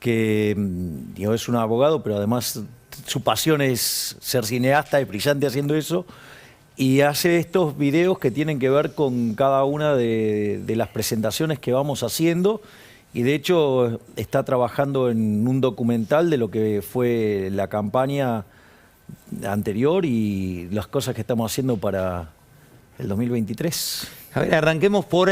que digo, es un abogado, pero además su pasión es ser cineasta, es brillante haciendo eso, y hace estos videos que tienen que ver con cada una de las presentaciones que vamos haciendo, y de hecho está trabajando en un documental de lo que fue la campaña anterior y las cosas que estamos haciendo para el 2023. A ver, arranquemos por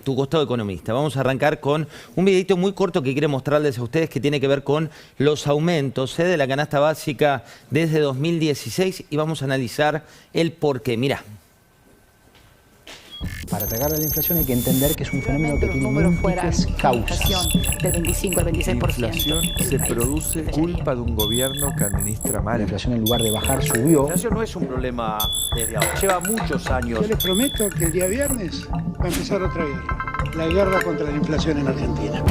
tu costado economista. Vamos a arrancar con un videito muy corto que quiere mostrarles a ustedes que tiene que ver con los aumentos de la canasta básica desde 2016 y vamos a analizar el porqué. Mirá. Para atacar a la inflación hay que entender que es un fenómeno que tiene múltiples causas. Del 25 al 26%. La inflación se produce culpa de un gobierno que administra mal. La inflación en lugar de bajar subió. La inflación no es un problema desde ahora, lleva muchos años. Yo les prometo que el día viernes va a empezar otra guerra. La guerra contra la inflación en Argentina.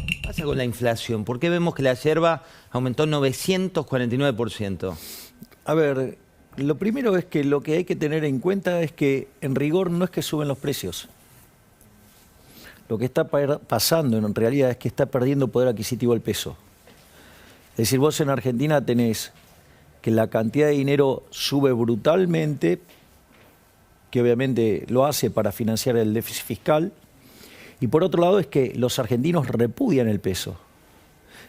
¿Qué pasa con la inflación? ¿Por qué vemos que la yerba aumentó 949%? A ver, lo primero es que lo que hay que tener en cuenta es que en rigor no es que suben los precios. Lo que está pasando en realidad es que está perdiendo poder adquisitivo el peso. Es decir, vos en Argentina tenés que la cantidad de dinero sube brutalmente, que obviamente lo hace para financiar el déficit fiscal, y por otro lado es que los argentinos repudian el peso.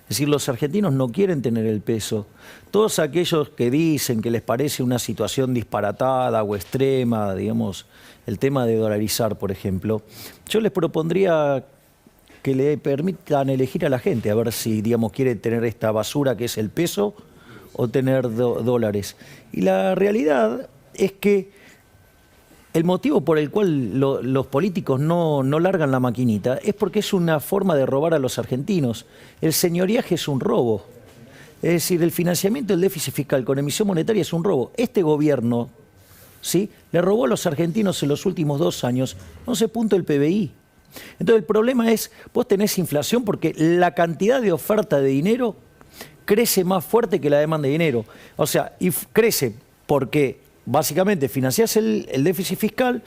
Es decir, los argentinos no quieren tener el peso. Todos aquellos que dicen que les parece una situación disparatada o extrema, digamos, el tema de dolarizar, por ejemplo, yo les propondría que le permitan elegir a la gente, a ver si, digamos, quiere tener esta basura que es el peso o tener dólares. Y la realidad es que el motivo por el cual los políticos no largan la maquinita es porque es una forma de robar a los argentinos. El señoriaje es un robo. Es decir, el financiamiento del déficit fiscal con emisión monetaria es un robo. Este gobierno, ¿sí?, le robó a los argentinos en los últimos 2 años 11 puntos del PBI. Entonces el problema es, vos tenés inflación porque la cantidad de oferta de dinero crece más fuerte que la demanda de dinero. O sea, y crece porque básicamente financiás el déficit fiscal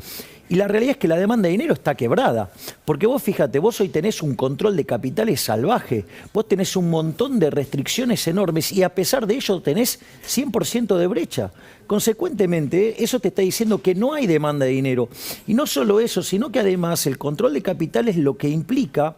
y la realidad es que la demanda de dinero está quebrada. Porque vos fíjate, vos hoy tenés un control de capitales salvaje, vos tenés un montón de restricciones enormes y a pesar de ello tenés 100% de brecha. Consecuentemente, eso te está diciendo que no hay demanda de dinero. Y no solo eso, sino que además el control de capitales lo que implica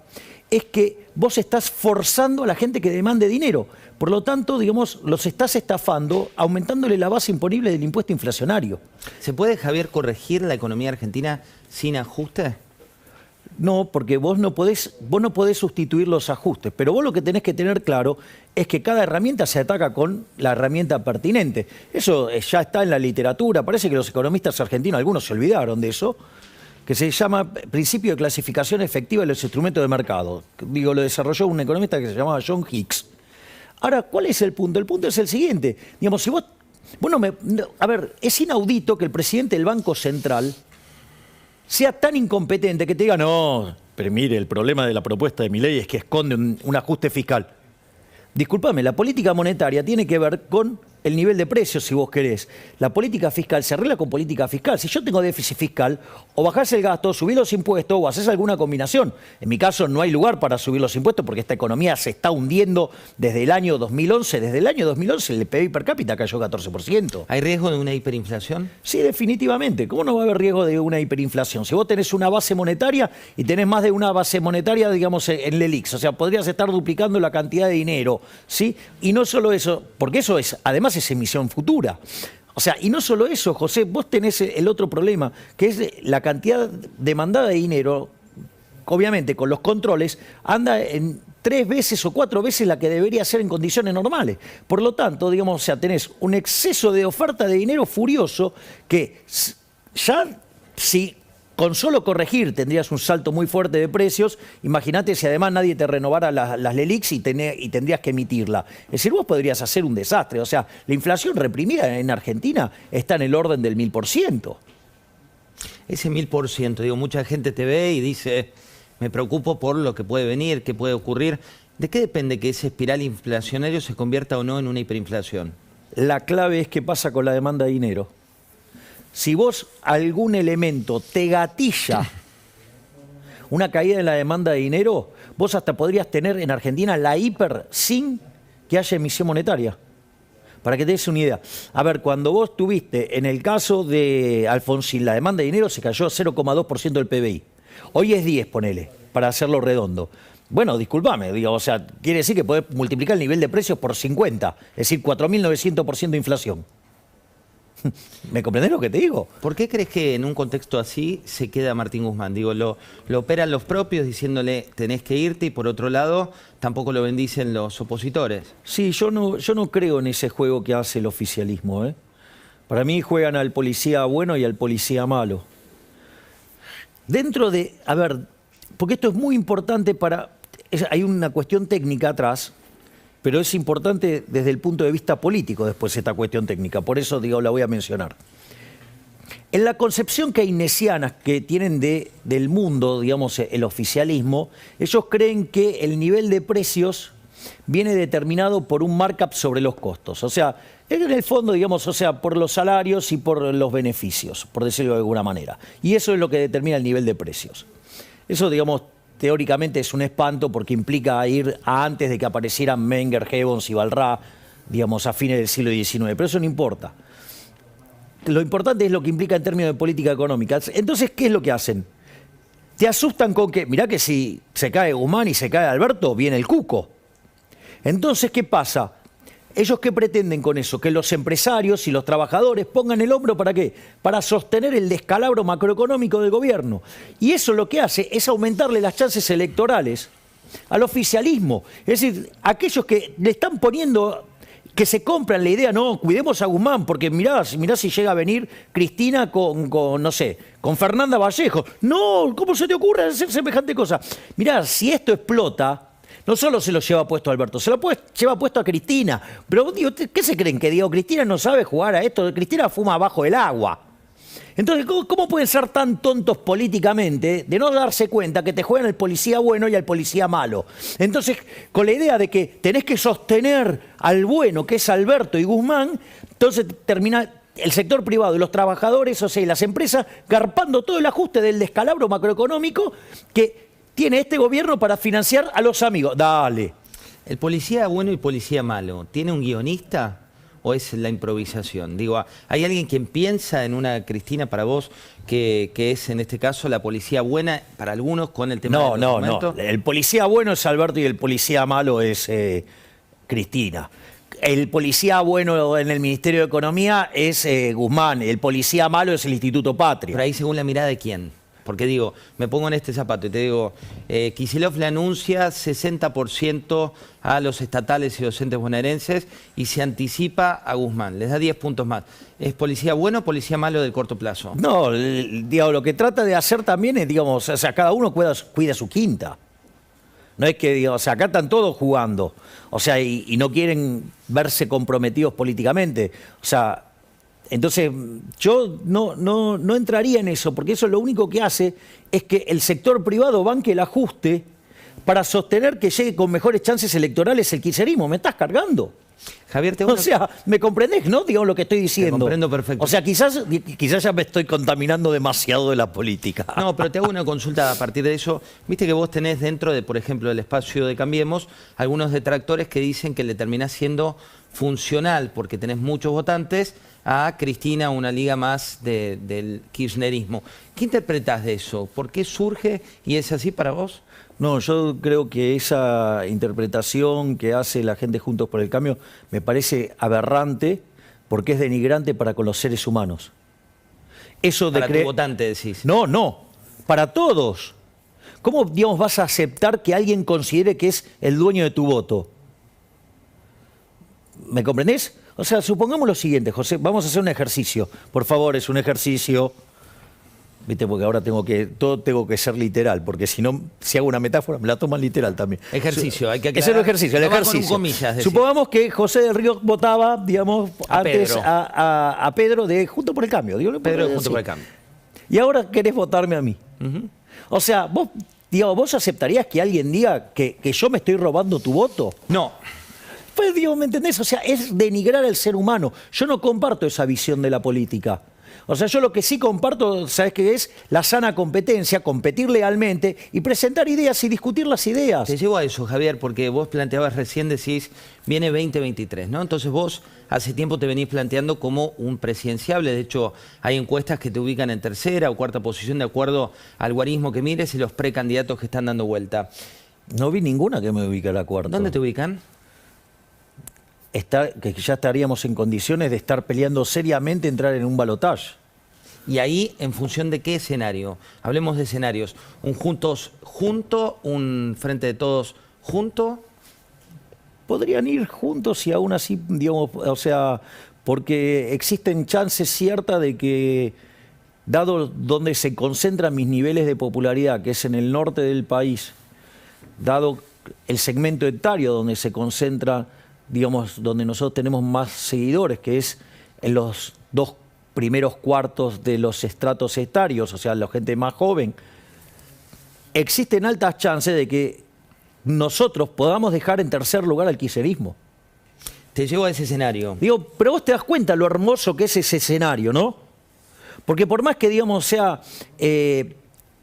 es que vos estás forzando a la gente que demande dinero. Por lo tanto, digamos, los estás estafando, aumentándole la base imponible del impuesto inflacionario. ¿Se puede, Javier, corregir la economía argentina sin ajuste? No, porque vos no podés sustituir los ajustes, pero vos lo que tenés que tener claro es que cada herramienta se ataca con la herramienta pertinente. Eso ya está en la literatura, parece que los economistas argentinos, algunos se olvidaron de eso, que se llama principio de clasificación efectiva de los instrumentos de mercado. Digo, lo desarrolló un economista que se llamaba John Hicks. Ahora, ¿cuál es el punto? El punto es el siguiente. Digamos, si vos... a ver, es inaudito que el presidente del Banco Central sea tan incompetente que te diga, no, pero mire, el problema de la propuesta de Milei es que esconde un ajuste fiscal. Discúlpame, la política monetaria tiene que ver con el nivel de precios, si vos querés. La política fiscal se arregla con política fiscal. Si yo tengo déficit fiscal, o bajás el gasto, subís los impuestos o haces alguna combinación. En mi caso no hay lugar para subir los impuestos porque esta economía se está hundiendo desde el año 2011. Desde el año 2011 el PBI per cápita cayó 14%. ¿Hay riesgo de una hiperinflación? Sí, definitivamente. ¿Cómo no va a haber riesgo de una hiperinflación? Si vos tenés una base monetaria y tenés más de una base monetaria, digamos, en el ELIX, o sea, podrías estar duplicando la cantidad de dinero, ¿sí? Y no solo eso, porque eso es, además es emisión futura. O sea, y no solo eso, José, vos tenés el otro problema, que es la cantidad demandada de dinero, obviamente con los controles, anda en 3 veces o 4 veces la que debería ser en condiciones normales. Por lo tanto, digamos, o sea, tenés un exceso de oferta de dinero furioso que ya, si con solo corregir tendrías un salto muy fuerte de precios, imagínate si además nadie te renovara las LELIQs y tendrías que emitirla. Es decir, vos podrías hacer un desastre. O sea, la inflación reprimida en Argentina está en el orden del 1000%. Ese 1000%, digo, mucha gente te ve y dice, me preocupo por lo que puede venir, qué puede ocurrir. ¿De qué depende que ese espiral inflacionario se convierta o no en una hiperinflación? La clave es qué pasa con la demanda de dinero. si vos algún elemento te gatilla una caída en la demanda de dinero, vos hasta podrías tener en Argentina la hiper sin que haya emisión monetaria. Para que te des una idea. A ver, cuando vos tuviste, en el caso de Alfonsín, la demanda de dinero se cayó a 0,2% del PBI. Hoy es 10, ponele, para hacerlo redondo. Bueno, discúlpame, digo, o sea, quiere decir que podés multiplicar el nivel de precios por 50, es decir, 4.900% de inflación. ¿Me comprendés lo que te digo? ¿Por qué crees que en un contexto así se queda Martín Guzmán? Digo, lo operan los propios diciéndole tenés que irte y por otro lado tampoco lo bendicen los opositores. Sí, yo no creo en ese juego que hace el oficialismo, ¿eh? Para mí juegan al policía bueno y al policía malo. Dentro de, a ver, porque esto es muy importante hay una cuestión técnica atrás, pero es importante desde el punto de vista político después esta cuestión técnica, por eso digo, la voy a mencionar. En la concepción keynesiana que tienen del mundo, digamos, el oficialismo, ellos creen que el nivel de precios viene determinado por un markup sobre los costos. O sea, en el fondo, digamos, o sea, por los salarios y por los beneficios, por decirlo de alguna manera. Y eso es lo que determina el nivel de precios. Eso, digamos, teóricamente es un espanto porque implica ir a antes de que aparecieran Menger, Gibbons y Balrà, digamos, a fines del siglo XIX. Pero eso no importa. Lo importante es lo que implica en términos de política económica. Entonces, ¿qué es lo que hacen? Te asustan con que, mirá que si se cae Guzmán y se cae Alberto, viene el cuco. Entonces, ¿qué pasa? ¿Ellos qué pretenden con eso? Que los empresarios y los trabajadores pongan el hombro ¿para qué? Para sostener el descalabro macroeconómico del gobierno. Y eso lo que hace es aumentarle las chances electorales al oficialismo. Es decir, aquellos que le están poniendo, que se compran la idea, no, cuidemos a Guzmán, porque mirá si llega a venir Cristina no sé, con Fernanda Vallejo. No, ¿cómo se te ocurre hacer semejante cosa? Mirá, si esto explota, no solo se lo lleva puesto a Alberto, se lo lleva puesto a Cristina. Pero digo, ¿qué se creen? Que digo, Cristina no sabe jugar a esto, Cristina fuma abajo del agua. Entonces, ¿cómo pueden ser tan tontos políticamente de no darse cuenta que te juegan al policía bueno y al policía malo? Entonces, con la idea de que tenés que sostener al bueno, que es Alberto y Guzmán, entonces termina el sector privado y los trabajadores, o sea, y las empresas, garpando todo el ajuste del descalabro macroeconómico que tiene este gobierno para financiar a los amigos. Dale. ¿El policía bueno y policía malo tiene un guionista o es la improvisación? Digo, ¿hay alguien quien piensa en una Cristina para vos que es en este caso la policía buena para algunos con el tema del documento? No. El policía bueno es Alberto y el policía malo es Cristina. El policía bueno en el Ministerio de Economía es Guzmán. El policía malo es el Instituto Patria. Pero ahí según la mirada de quién. Porque digo, me pongo en este zapato y te digo, Kicillof le anuncia 60% a los estatales y docentes bonaerenses y se anticipa a Guzmán, les da 10 puntos más. ¿Es policía bueno o policía malo del corto plazo? No, digamos, lo que trata de hacer también es, digamos, o sea, cada uno cuida su quinta. No es que, digamos, o sea, acá están todos jugando, o sea, y no quieren verse comprometidos políticamente. O sea, entonces yo no entraría en eso, porque eso lo único que hace es que el sector privado banque el ajuste para sostener que llegue con mejores chances electorales el kirchnerismo. ¿Me estás cargando? Javier, O sea, ¿me comprendés, no? Digamos lo que estoy diciendo. Te comprendo perfecto. O sea, quizás ya me estoy contaminando demasiado de la política. No, pero te hago una consulta a partir de eso. Viste que vos tenés dentro de, por ejemplo, del espacio de Cambiemos, algunos detractores que dicen que le terminás siendo funcional, porque tenés muchos votantes, a Cristina, una liga más del kirchnerismo. ¿Qué interpretás de eso? ¿Por qué surge y es así para vos? No, yo creo que esa interpretación que hace la gente Juntos por el Cambio me parece aberrante porque es denigrante para con los seres humanos. Eso para tu votante decís. No, para todos. ¿Cómo, digamos, vas a aceptar que alguien considere que es el dueño de tu voto? ¿Me comprendés? O sea, supongamos lo siguiente, José, vamos a hacer un ejercicio. Por favor, es un ejercicio. ¿Viste? Porque ahora tengo que ser literal, porque si no, si hago una metáfora, me la toman literal también. Ejercicio, hay que aclarar. Es el ejercicio, el ejercicio. Con comillas, supongamos que José del Río votaba, digamos, antes a Pedro de Juntos por el Cambio. Pedro de Juntos por el Cambio. Y ahora querés votarme a mí. O sea, ¿vos aceptarías que alguien diga que yo me estoy robando tu voto? No. Pues, digo, ¿me entendés? O sea, es denigrar al ser humano. Yo no comparto esa visión de la política. O sea, yo lo que sí comparto, ¿sabes qué es? La sana competencia, competir legalmente y presentar ideas y discutir las ideas. Te llevo a eso, Javier, porque vos planteabas recién, decís, viene 2023, ¿no? Entonces vos hace tiempo te venís planteando como un presidenciable. De hecho, hay encuestas que te ubican en tercera o cuarta posición de acuerdo al guarismo que mires y los precandidatos que están dando vuelta. No vi ninguna que me ubicara cuarto. ¿Dónde te ubican? Que ya estaríamos en condiciones de estar peleando seriamente, entrar en un balotaje. Y ahí, ¿en función de qué escenario? Hablemos de escenarios. ¿Un juntos junto? ¿Un frente de todos junto? Podrían ir juntos y aún así, digamos, o sea, porque existen chances ciertas de que, dado donde se concentran mis niveles de popularidad, que es en el norte del país, dado el segmento etario donde se concentra, digamos, donde nosotros tenemos más seguidores, que es en los 2 primeros cuartos de los estratos etarios, o sea, la gente más joven, existen altas chances de que nosotros podamos dejar en tercer lugar al kirchnerismo. Te llevo a ese escenario. Digo, pero vos te das cuenta lo hermoso que es ese escenario, ¿no? Porque por más que, digamos, sea,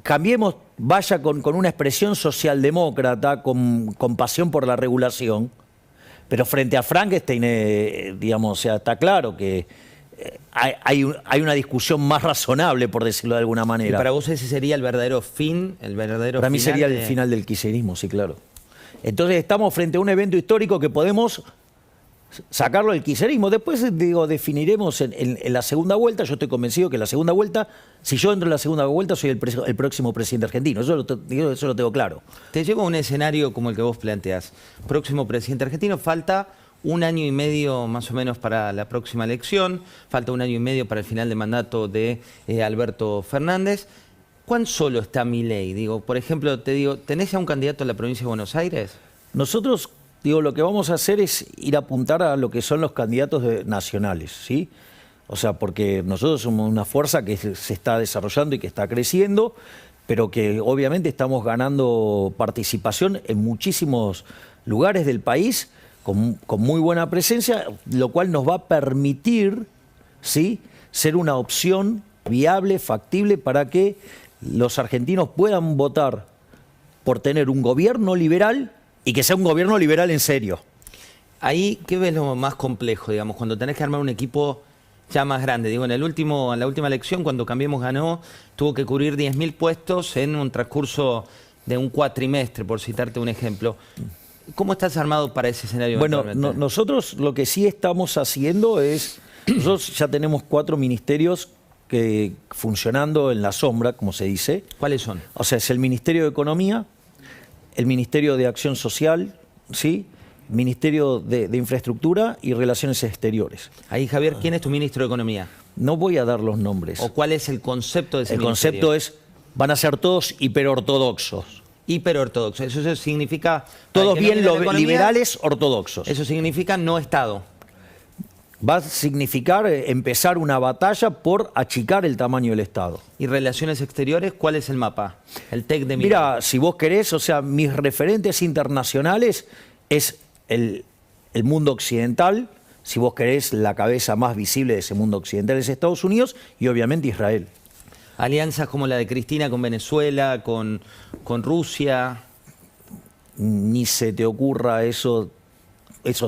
cambiemos, vaya con una expresión socialdemócrata, con pasión por la regulación, pero frente a Frankenstein, digamos, o sea, está claro que hay una discusión más razonable, por decirlo de alguna manera. ¿Y para vos ese sería el verdadero fin? Para mí sería el final del kirchnerismo, sí, claro. Entonces estamos frente a un evento histórico que podemos sacarlo del kirchnerismo. Después, digo, definiremos en la segunda vuelta. Yo estoy convencido que la segunda vuelta, si yo entro en la segunda vuelta, soy el próximo presidente argentino. Eso lo tengo claro. Te llevo a un escenario como el que vos planteás. Próximo presidente argentino, falta 1 año y medio más o menos para la próxima elección, falta 1 año y medio para el final de mandato de Alberto Fernández. ¿Cuán solo está Milei? Digo, por ejemplo, te digo, ¿tenés ya un candidato en la provincia de Buenos Aires? Nosotros, digo, lo que vamos a hacer es ir a apuntar a lo que son los candidatos nacionales, ¿sí? O sea, porque nosotros somos una fuerza que se está desarrollando y que está creciendo, pero que obviamente estamos ganando participación en muchísimos lugares del país, con muy buena presencia, lo cual nos va a permitir, ¿sí?, ser una opción viable, factible, para que los argentinos puedan votar por tener un gobierno liberal y que sea un gobierno liberal en serio. Ahí, ¿qué ves lo más complejo, digamos, cuando tenés que armar un equipo ya más grande? Digo, en la última elección, cuando Cambiemos ganó, tuvo que cubrir 10.000 puestos en un transcurso de un cuatrimestre, por citarte un ejemplo. ¿Cómo estás armado para ese escenario? Bueno, nosotros lo que sí estamos haciendo es, nosotros ya tenemos 4 ministerios que funcionando en la sombra, como se dice. ¿Cuáles son? O sea, es el Ministerio de Economía, el Ministerio de Acción Social, ¿sí?, Ministerio de Infraestructura y Relaciones Exteriores. Ahí, Javier, ¿quién es tu ministro de Economía? No voy a dar los nombres. ¿O cuál es el concepto de ese ministerio? El concepto es, van a ser todos hiperortodoxos. Hiperortodoxos. Eso significa... Todos bien liberales ortodoxos. Eso significa no Estado. Va a significar empezar una batalla por achicar el tamaño del Estado. ¿Y relaciones exteriores? ¿Cuál es el mapa? El TEC de Milei. Mira, si vos querés, o sea, mis referentes internacionales es el mundo occidental. Si vos querés, la cabeza más visible de ese mundo occidental es Estados Unidos y obviamente Israel. Alianzas como la de Cristina con Venezuela, con Rusia. Ni se te ocurra esos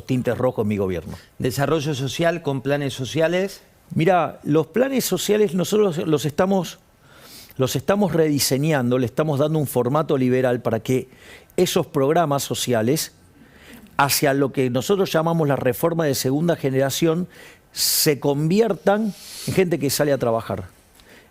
tintes rojos en mi gobierno. Desarrollo social con planes sociales. Mira, los planes sociales nosotros los estamos rediseñando, le estamos dando un formato liberal para que esos programas sociales, hacia lo que nosotros llamamos la reforma de segunda generación, se conviertan en gente que sale a trabajar.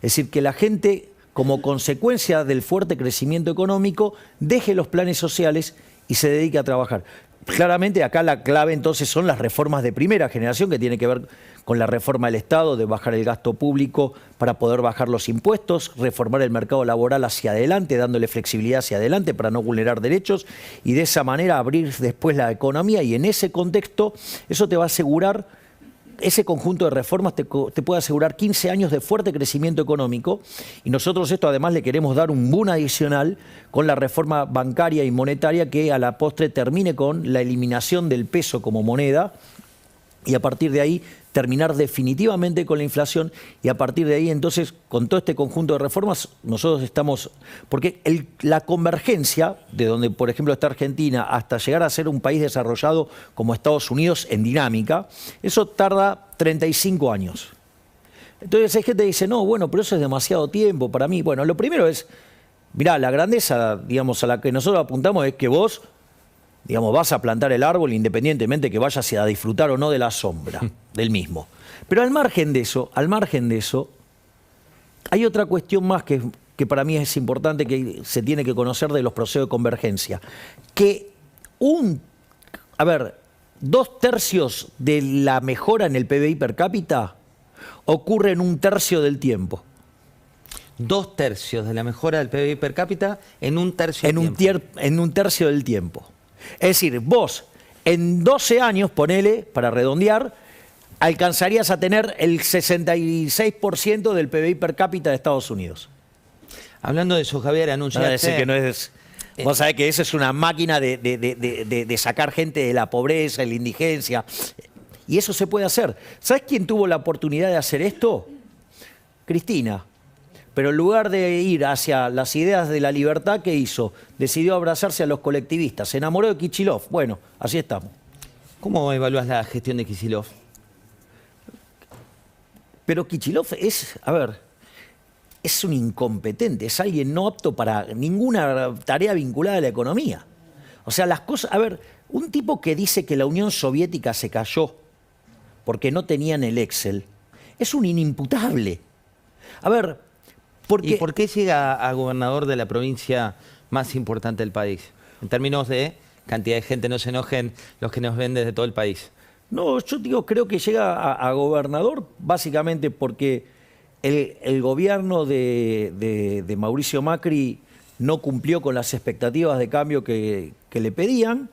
Es decir, que la gente, como consecuencia del fuerte crecimiento económico, deje los planes sociales y se dedique a trabajar. Claramente acá la clave entonces son las reformas de primera generación, que tiene que ver con la reforma del Estado, de bajar el gasto público para poder bajar los impuestos, reformar el mercado laboral hacia adelante, dándole flexibilidad hacia adelante para no vulnerar derechos y de esa manera abrir después la economía, y en ese contexto eso te va a asegurar, ese conjunto de reformas te puede asegurar 15 años de fuerte crecimiento económico, y nosotros esto además le queremos dar un boom adicional con la reforma bancaria y monetaria que a la postre termine con la eliminación del peso como moneda y a partir de ahí terminar definitivamente con la inflación y a partir de ahí entonces con todo este conjunto de reformas nosotros estamos, porque la convergencia de donde por ejemplo está Argentina hasta llegar a ser un país desarrollado como Estados Unidos en dinámica, eso tarda 35 años. Entonces hay gente que dice, no, bueno, pero eso es demasiado tiempo para mí. Bueno, lo primero es, mirá, la grandeza, digamos, a la que nosotros apuntamos es que vos, digamos, vas a plantar el árbol independientemente que vayas a disfrutar o no de la sombra del mismo. Pero al margen de eso, hay otra cuestión más que para mí es importante que se tiene que conocer de los procesos de convergencia. Que 2/3 de la mejora en el PBI per cápita ocurre en 1/3 del tiempo. 2/3 de la mejora del PBI per cápita en 1/3 del tiempo. En 1/3 del tiempo. Es decir, vos en 12 años, ponele, para redondear, alcanzarías a tener el 66% del PBI per cápita de Estados Unidos. Hablando de eso, Javier, anunciaste... que no es... Vos sabés que eso es una máquina de sacar gente de la pobreza, de la indigencia. Y eso se puede hacer. ¿Sabés quién tuvo la oportunidad de hacer esto? Cristina. Pero en lugar de ir hacia las ideas de la libertad, ¿qué hizo? Decidió abrazarse a los colectivistas. Se enamoró de Kicillof. Bueno, así estamos. ¿Cómo evalúas la gestión de Kicillof? Pero Kicillof es un incompetente, es alguien no apto para ninguna tarea vinculada a la economía. O sea, las cosas... un tipo que dice que la Unión Soviética se cayó porque no tenían el Excel, es un inimputable. ¿Y por qué llega a gobernador de la provincia más importante del país? En términos de cantidad de gente, no se enojen los que nos ven desde todo el país. No, yo creo que llega a gobernador básicamente porque el gobierno de Mauricio Macri no cumplió con las expectativas de cambio que le pedían.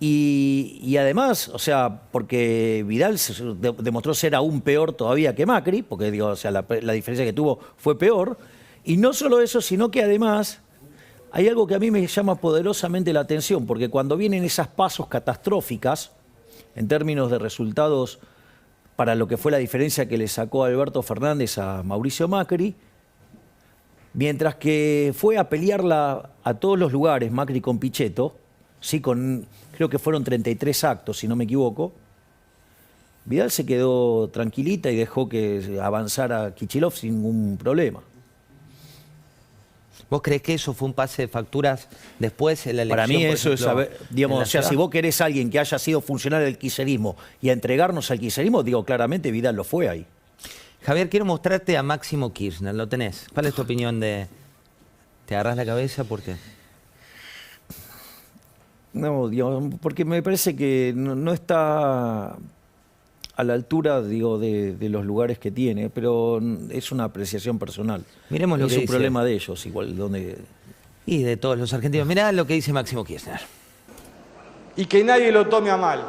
Y además, o sea, porque Vidal demostró ser aún peor todavía que Macri, porque digo, o sea, la diferencia que tuvo fue peor. Y no solo eso, sino que además hay algo que a mí me llama poderosamente la atención, porque cuando vienen esas pasos catastróficas, en términos de resultados para lo que fue la diferencia que le sacó Alberto Fernández a Mauricio Macri, mientras que fue a pelearla a todos los lugares Macri con Pichetto, sí, creo que fueron 33 actos, si no me equivoco, Vidal se quedó tranquilita y dejó que avanzara Kicillof sin ningún problema. ¿Vos creés que eso fue un pase de facturas después en la elección? Para mí eso es, digamos, o sea, si vos querés a alguien que haya sido funcionario del kirchnerismo y a entregarnos al kirchnerismo, digo claramente Vidal lo fue ahí. Javier, quiero mostrarte a Máximo Kirchner, ¿lo tenés? ¿Cuál es tu opinión de...? ¿Te agarrás la cabeza? ¿Por qué? No, digamos, porque me parece que no está a la altura, digo, de los lugares que tiene, pero es una apreciación personal. Miremos lo que dice. Es un problema de ellos, igual, donde... Y de todos los argentinos. Mirá lo que dice Máximo Kirchner. Y que nadie lo tome a mal.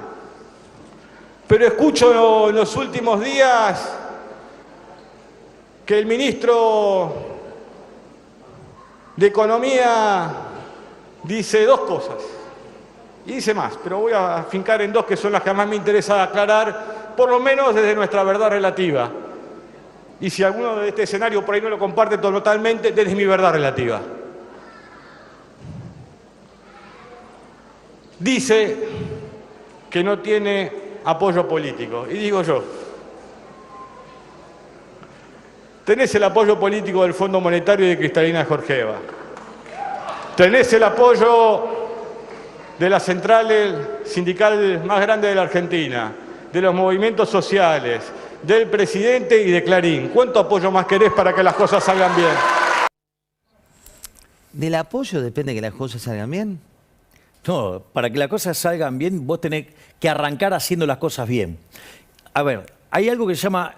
Pero escucho en los últimos días que el ministro de Economía dice dos cosas. Y dice más, pero voy a afincar en dos que son las que más me interesa aclarar, por lo menos desde nuestra verdad relativa. Y si alguno de este escenario por ahí no lo comparte totalmente, desde mi verdad relativa. Dice que no tiene apoyo político. Y digo yo, tenés el apoyo político del Fondo Monetario y de Cristalina Georgieva. Tenés el apoyo de la central sindical más grande de la Argentina, de los movimientos sociales, del presidente y de Clarín. ¿Cuánto apoyo más querés para que las cosas salgan bien? ¿Del apoyo depende que las cosas salgan bien? No, para que las cosas salgan bien, vos tenés que arrancar haciendo las cosas bien. A ver, hay algo que se llama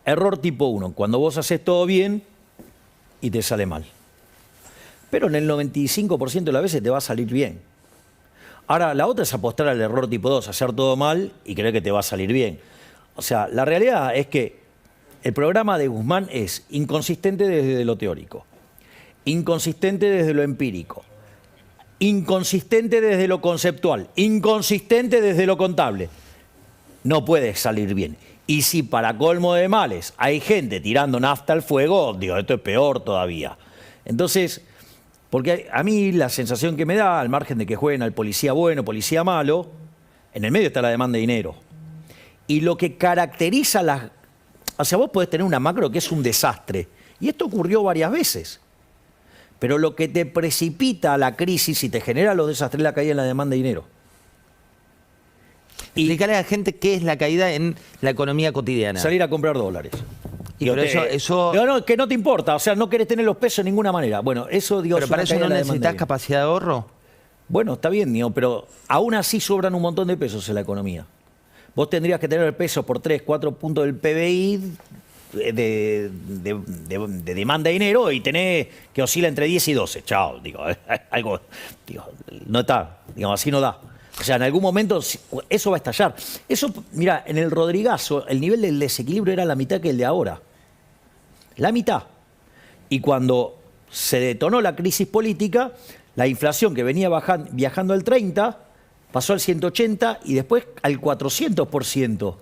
error tipo 1, cuando vos haces todo bien y te sale mal. Pero en el 95% de las veces te va a salir bien. Ahora, la otra es apostar al error tipo 2, hacer todo mal y creer que te va a salir bien. O sea, la realidad es que el programa de Guzmán es inconsistente desde lo teórico, inconsistente desde lo empírico, inconsistente desde lo conceptual, inconsistente desde lo contable. No puede salir bien. Y si para colmo de males hay gente tirando nafta al fuego, digo, esto es peor todavía. Entonces, porque a mí la sensación que me da, al margen de que jueguen al policía bueno, policía malo, en el medio está la demanda de dinero. Y lo que caracteriza las... O sea, vos podés tener una macro que es un desastre. Y esto ocurrió varias veces. Pero lo que te precipita a la crisis y te genera los desastres es la caída en la demanda de dinero. Explicarle a la gente qué es la caída en la economía cotidiana. Salir a comprar dólares. Y pero eso... No, que no te importa, o sea, no querés tener los pesos de ninguna manera. Bueno, eso digo... Pero para eso no necesitas capacidad de ahorro. Bueno, está bien, digo, pero aún así sobran un montón de pesos en la economía. Vos tendrías que tener el peso por 3, 4 puntos del PBI de demanda de dinero y tenés que oscila entre 10 y 12. Chao, digo, algo, digo, no está, digamos, así no da. O sea, en algún momento eso va a estallar. Eso, mira, en el Rodrigazo el nivel del desequilibrio era la mitad que el de ahora. La mitad. Y cuando se detonó la crisis política, la inflación que venía viajando al 30, pasó al 180 y después al 400%.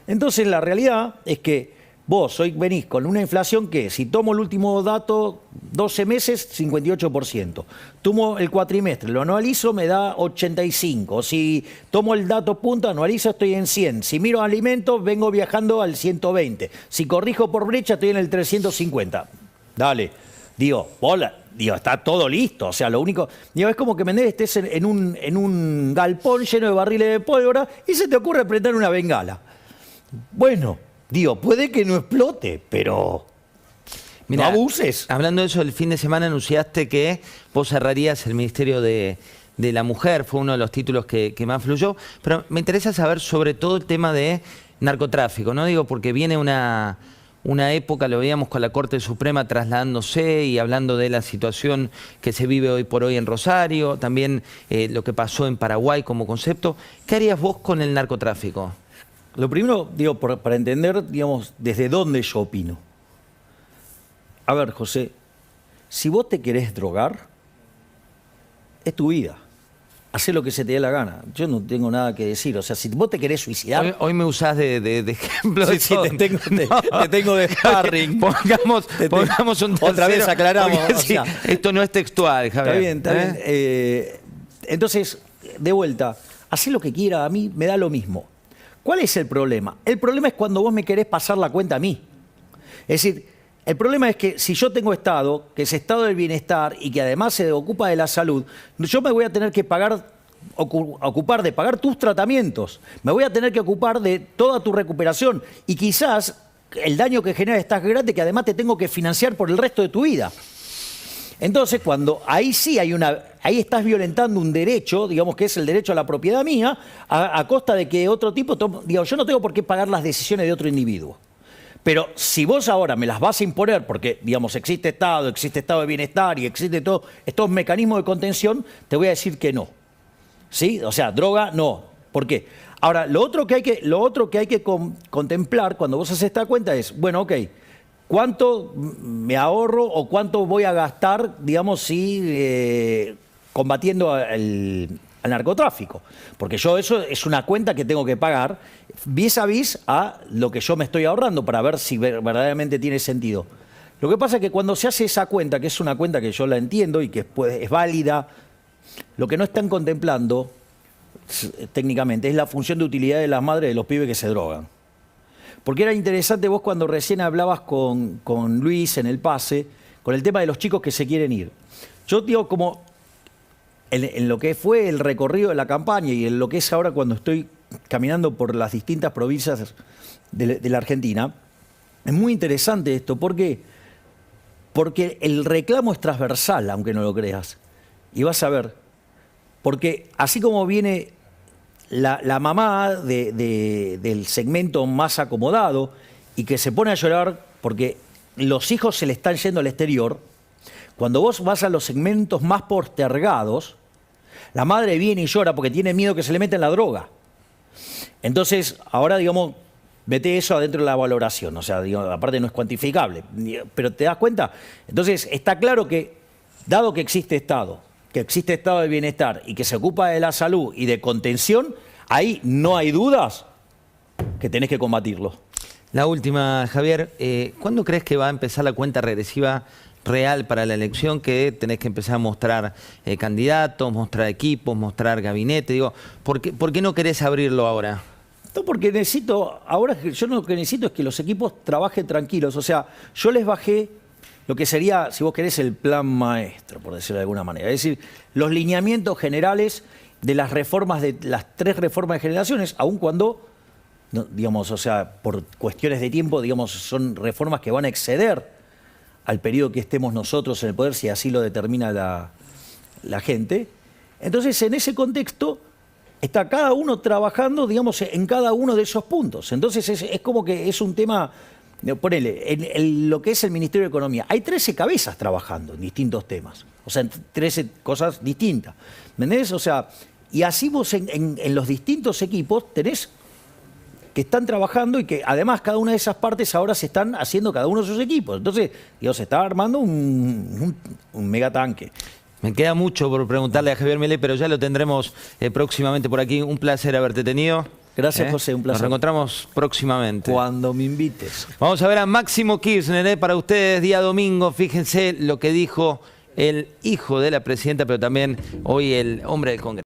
Entonces la realidad es que vos hoy venís con una inflación que, si tomo el último dato, 12 meses, 58%. Tomo el cuatrimestre, lo anualizo, me da 85. Si tomo el dato punta, anualizo, estoy en 100. Si miro alimentos, vengo viajando al 120. Si corrijo por brecha, estoy en el 350. Dale. Digo, hola, digo, está todo listo. O sea, lo único... Digo, es como que Mendes estés en un galpón lleno de barriles de pólvora y se te ocurre prender una bengala. Bueno... Digo, puede que no explote, pero mirá, no abuses. Hablando de eso, el fin de semana anunciaste que vos cerrarías el Ministerio de la Mujer, fue uno de los títulos que más fluyó, pero me interesa saber sobre todo el tema de narcotráfico, ¿no? Digo, porque viene una época, lo veíamos con la Corte Suprema trasladándose y hablando de la situación que se vive hoy por hoy en Rosario, también lo que pasó en Paraguay como concepto. ¿Qué harías vos con el narcotráfico? Lo primero, digo, para entender, digamos, desde dónde yo opino. A ver, José, si vos te querés drogar, es tu vida. Hacé lo que se te dé la gana. Yo no tengo nada que decir. O sea, si vos te querés suicidar... Hoy me usás de ejemplo. Sí, te tengo de sparring. Pongamos un tercero. Otra vez aclaramos. Porque, sí, esto no es textual, Javier. Está bien. Entonces, de vuelta, hacé lo que quiera, a mí me da lo mismo. ¿Cuál es el problema? El problema es cuando vos me querés pasar la cuenta a mí. Es decir, el problema es que si yo tengo Estado, que es Estado del bienestar y que además se ocupa de la salud, yo me voy a tener que ocupar de pagar tus tratamientos, me voy a tener que ocupar de toda tu recuperación y quizás el daño que genera es tan grande que además te tengo que financiar por el resto de tu vida. Entonces, cuando ahí sí ahí estás violentando un derecho, digamos que es el derecho a la propiedad mía, a costa de que otro tipo digo, yo no tengo por qué pagar las decisiones de otro individuo. Pero si vos ahora me las vas a imponer, porque, digamos, existe Estado de bienestar y existe todos estos mecanismos de contención, te voy a decir que no. ¿Sí? O sea, droga, no. ¿Por qué? Ahora, lo otro que hay que contemplar cuando vos haces esta cuenta es, bueno, ok, ¿cuánto me ahorro o cuánto voy a gastar, digamos, combatiendo al narcotráfico? Porque eso es una cuenta que tengo que pagar vis a vis a lo que yo me estoy ahorrando para ver si verdaderamente tiene sentido. Lo que pasa es que cuando se hace esa cuenta, que es una cuenta que yo la entiendo y que es válida, lo que no están contemplando técnicamente es la función de utilidad de las madres de los pibes que se drogan. Porque era interesante vos cuando recién hablabas con Luis en el pase, con el tema de los chicos que se quieren ir. Yo digo, como en lo que fue el recorrido de la campaña y en lo que es ahora cuando estoy caminando por las distintas provincias de la Argentina, es muy interesante esto. ¿Por qué? Porque el reclamo es transversal, aunque no lo creas. Y vas a ver, porque así como viene la mamá del segmento más acomodado y que se pone a llorar porque los hijos se le están yendo al exterior, cuando vos vas a los segmentos más postergados, la madre viene y llora porque tiene miedo que se le meta en la droga. Entonces, ahora, digamos, mete eso adentro de la valoración. O sea, digamos, aparte no es cuantificable. Pero ¿te das cuenta? Entonces, está claro que, dado que existe Estado de bienestar y que se ocupa de la salud y de contención, ahí no hay dudas que tenés que combatirlo. La última, Javier, ¿cuándo crees que va a empezar la cuenta regresiva real para la elección, que tenés que empezar a mostrar candidatos, mostrar equipos, mostrar gabinete? Digo, ¿por qué no querés abrirlo ahora? No, porque yo lo que necesito es que los equipos trabajen tranquilos. O sea, yo les bajé lo que sería, si vos querés, el plan maestro, por decirlo de alguna manera. Es decir, los lineamientos generales de las reformas, de las 3 reformas de generaciones, aun cuando, no, digamos, o sea, por cuestiones de tiempo, digamos, son reformas que van a exceder al periodo que estemos nosotros en el poder, si así lo determina la gente. Entonces, en ese contexto, está cada uno trabajando, digamos, en cada uno de esos puntos. Entonces, es como que es un tema, ponele, en lo que es el Ministerio de Economía, hay 13 cabezas trabajando en distintos temas. O sea, 13 cosas distintas. ¿Me entendés? O sea, y así vos en los distintos equipos tenés que están trabajando y que además cada una de esas partes ahora se están haciendo cada uno de sus equipos. Entonces, digo, se está armando un megatanque. Me queda mucho por preguntarle a Javier Milei, pero ya lo tendremos próximamente por aquí. Un placer haberte tenido. Gracias, José, un placer. Nos reencontramos próximamente. Cuando me invites. Vamos a ver a Máximo Kirchner, para ustedes, día domingo. Fíjense lo que dijo el hijo de la presidenta, pero también hoy el hombre del Congreso.